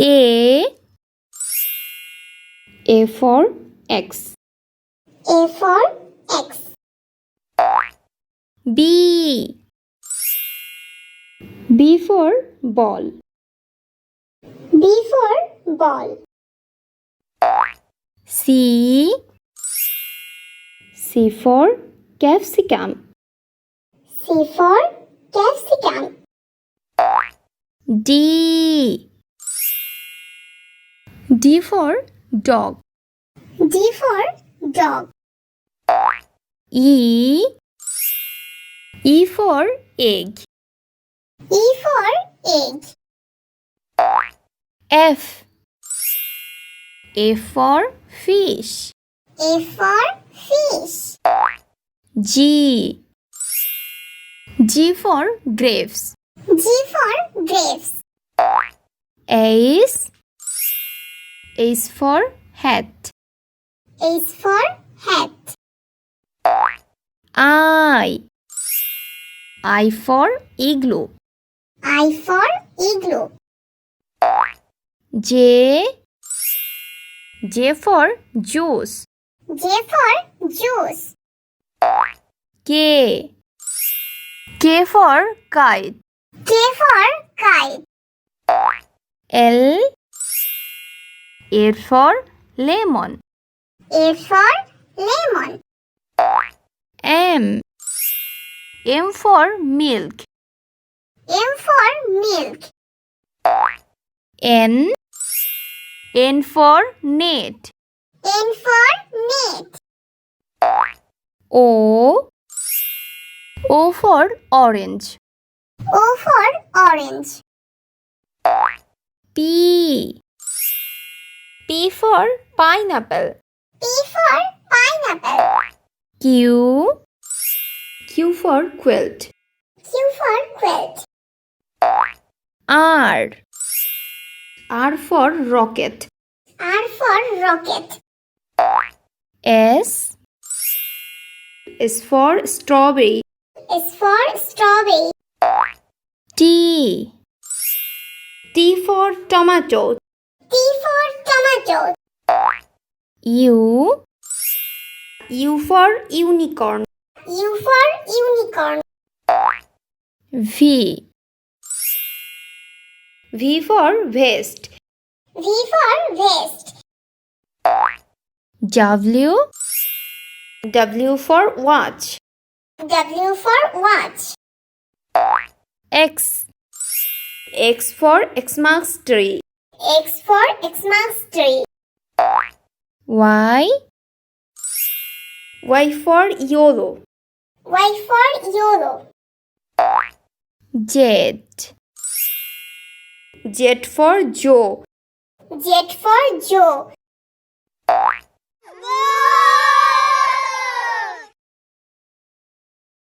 A for X. A for X. B for ball. B for ball. C for capsicum. C for capsicum. D for dog. D for dog. E for egg. E for egg. F for fish. A for fish. G for grapes. G for grapes. H for hat. H for hat. I for igloo. I for igloo. J for juice. J for juice. K for kite. K for kite. L for lemon. A for lemon. M for milk. M for milk. N for net. N for net. O for orange. O for orange. P for pineapple. P for pineapple. Q for quilt. Q for quilt. R for rocket. R for rocket. S for strawberry. S for strawberry. T for tomato. T for tomato. U for unicorn. U for unicorn. V for vest. V for vest. W for watch. W for watch. X for Xmas tree. X for Xmas tree. Y for yellow. Y for yellow. Z for Joe. Z for Joe.